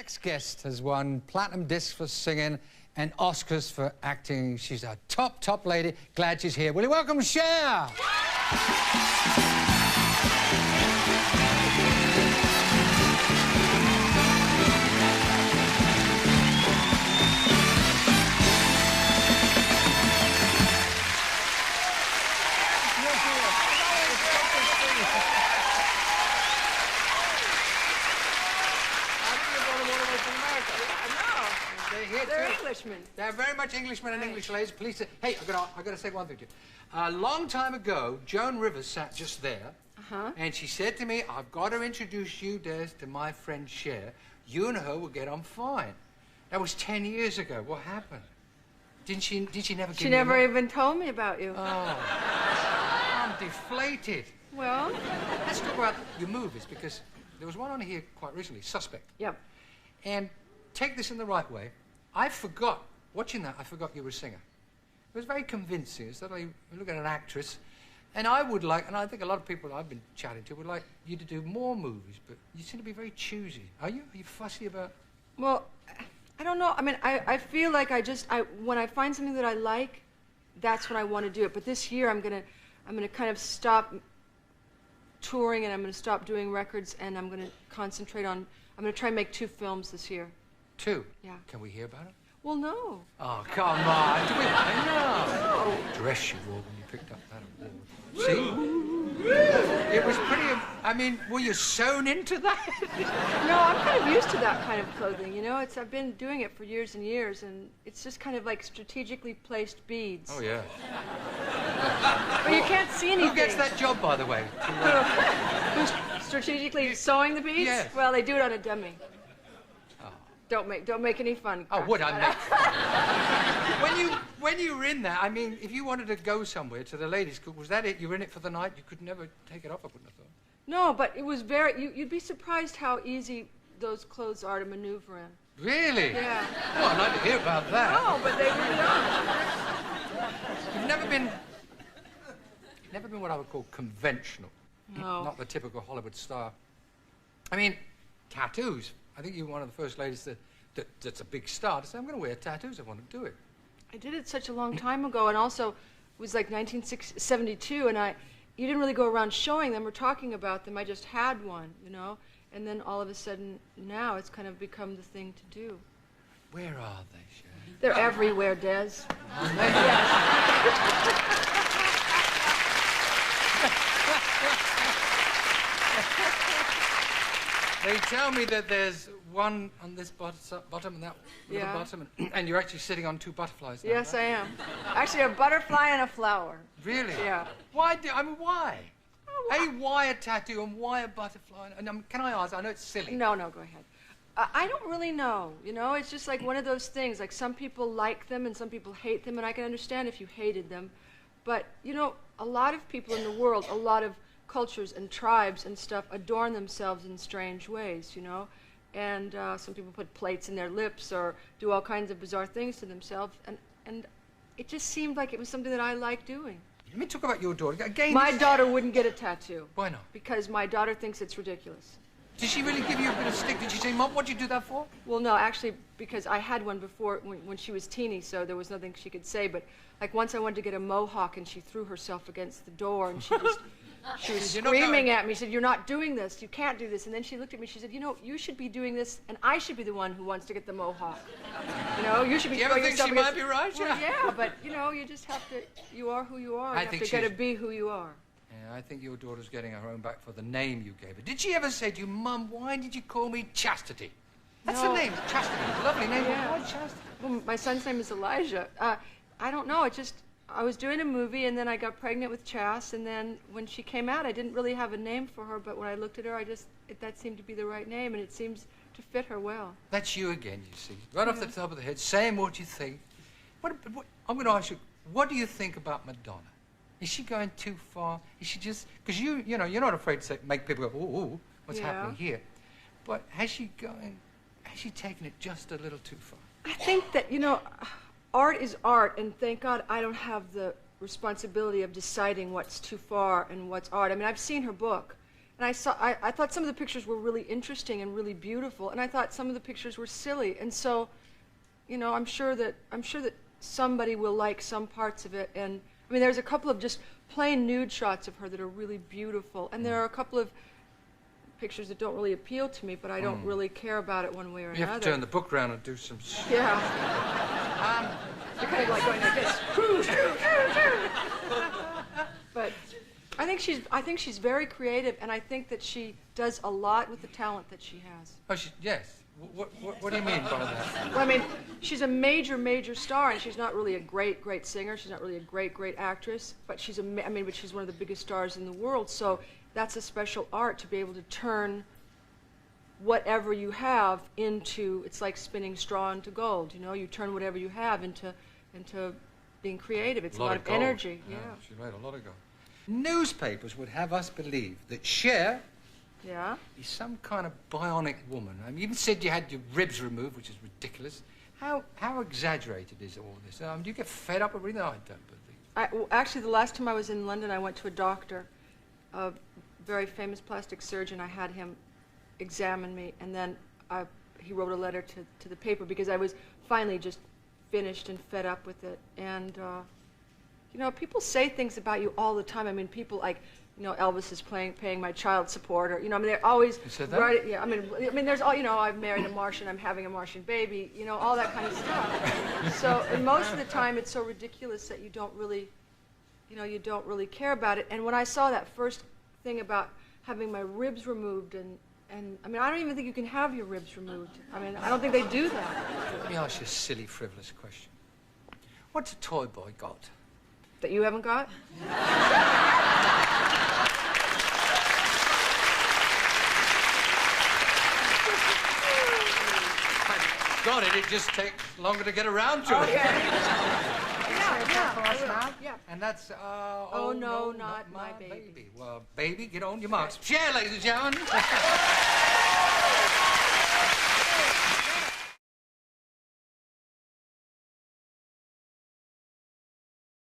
next guest has won platinum discs for singing and Oscars for acting. She's a top lady. Glad she's here. Will you welcome Cher? They're Englishmen. They're very much Englishmen and English ladies. Please, hey, I gotta say one thing to you. A long time ago, Joan Rivers sat just there, and she said to me, "I've got to introduce you, Des, to my friend Cher. You and her will get on fine." That was 10 years ago. What happened? Did she never? She never even told me about you. Oh, I'm deflated. Well, let's talk about your movies, because there was one on here quite recently, Suspect. Yep. And take this in the right way. Watching that, I forgot you were a singer. It was very convincing. It's suddenly you look at an actress, and I would like, and I think a lot of people I've been chatting to would like you to do more movies, but you seem to be very choosy. Are you? Are you fussy about? Well, I don't know. I mean, I feel like when I find something that I like, that's when I want to do it. But this year I'm gonna kind of stop touring, and I'm gonna stop doing records, and I'm gonna concentrate on. I'm gonna try and make 2 films this year. 2? Yeah. Can we hear about it? Well, no. Oh, come on. Do we? No. Dress you wore when you picked up that award. See? It was pretty... I mean, were you sewn into that? No, I'm kind of used to that kind of clothing, you know? I've been doing it for years and years, and it's just kind of like strategically placed beads. Oh, yeah. But you can't see anything. Who gets that job, by the way? Who's strategically sewing the beads? Yes. Well, they do it on a dummy. Don't make any fun. Oh, would I make? When you were in there, I mean, if you wanted to go somewhere to the ladies' school, was that it? You were in it for the night? You could never take it off, I wouldn't have thought. No, but it was very. You'd be surprised how easy those clothes are to maneuver in. Really? Yeah. Oh, I'd like to hear about that. No, but they really are. You've never been what I would call conventional. No. Not the typical Hollywood star. I mean, tattoos. I think you're one of the first ladies that's a big star to say, "I'm going to wear tattoos. I want to do it." I did it such a long time ago, and also it was like 1972, and you didn't really go around showing them or talking about them. I just had one, you know, and then all of a sudden now it's kind of become the thing to do. Where are they, Cher? They're everywhere, Des. Are they? They tell me that there's one on this bottom and that little bottom, and you're actually sitting on 2 butterflies now. Yes, right? I am. Actually, a butterfly and a flower. Really? Yeah. Why? Why? Why a tattoo and why a butterfly? And can I ask? I know it's silly. No, go ahead. I don't really know. You know, it's just like one of those things. Like some people like them and some people hate them, and I can understand if you hated them. But you know, a lot of people in the world, a lot of cultures and tribes and stuff adorn themselves in strange ways, you know, and some people put plates in their lips or do all kinds of bizarre things to themselves, and it just seemed like it was something that I liked doing. Let me talk about your daughter again. My daughter wouldn't get a tattoo. Why not? Because my daughter thinks it's ridiculous. Did she really give you a bit of stick? Did she say, "Mom, what'd you do that for?" Well, no, actually, because I had one before when she was teeny, so there was nothing she could say. But like once I wanted to get a mohawk, and she threw herself against the door, and she was screaming at me. She said, "You're not doing this. You can't do this." And then she looked at me. She said, "You know, you should be doing this, and I should be the one who wants to get the mohawk. You know, you should be." Do you ever think she might be right? Well, yeah, but you know, you just have to. You are who you are. You have to get to be who you are. Yeah, I think your daughter's getting her own back for the name you gave her. Did she ever say to you, "Mum, why did you call me Chastity"? That's the name, Chastity. It's a lovely name. Yeah. Why Chastity? Well, my son's name is Elijah. I don't know. I was doing a movie, and then I got pregnant with Chas, and then when she came out, I didn't really have a name for her, but when I looked at her, that seemed to be the right name, and it seems to fit her well. That's you again, you see. Right off the top of the head, saying what you think. I'm going to ask you, what do you think about Madonna? Is she going too far? Is she just... Because you know, you're not afraid to make people go, "Ooh, what's happening here?" But has she taken it just a little too far? I think that, you know... Art is art, and thank God I don't have the responsibility of deciding what's too far and what's art. I mean, I've seen her book, And I thought some of the pictures were really interesting and really beautiful, and I thought some of the pictures were silly. And so, you know, I'm sure that somebody will like some parts of it. And I mean, there's a couple of just plain nude shots of her that are really beautiful, and there are a couple of pictures that don't really appeal to me, but I don't really care about it one way or another. You have to turn the book around and do some... Yeah. You're kind of like going like this. But I think she's very creative, and I think that she does a lot with the talent that she has. Oh, yes. What do you mean by that? Well, I mean, she's a major star, and she's not really a great singer. She's not really a great actress, but she's but she's one of the biggest stars in the world. So that's a special art, to be able to turn whatever you have into, it's like spinning straw into gold. You know, you turn whatever you have into being creative. It's a lot of energy. Yeah. She made a lot of gold. Newspapers would have us believe that Cher is some kind of bionic woman. I mean, you even said you had your ribs removed, which is ridiculous. How exaggerated is all this? Do you get fed up with reading? I don't believe. Well, actually, the last time I was in London, I went to a doctor, a very famous plastic surgeon. I had him examine me, and then he wrote a letter to the paper, because I was finally just finished and fed up with it. And you know, people say things about you all the time. I mean, people like, you know, Elvis is paying my child support, or, you know, I mean, they're always... You said that? Right, yeah, I mean, there's all, you know, I've married a Martian, I'm having a Martian baby, you know, all that kind of stuff. So, and most of the time, it's so ridiculous that you don't really care about it. And when I saw that first thing about having my ribs removed, and I mean, I don't even think you can have your ribs removed. I mean, I don't think they do that. Let me ask you a silly, frivolous question. What's a toy boy got? That you haven't got? Got it. It just takes longer to get around to it. Yeah. And that's, oh no, not my baby. Well, baby, get on your marks. Cher, ladies and gentlemen.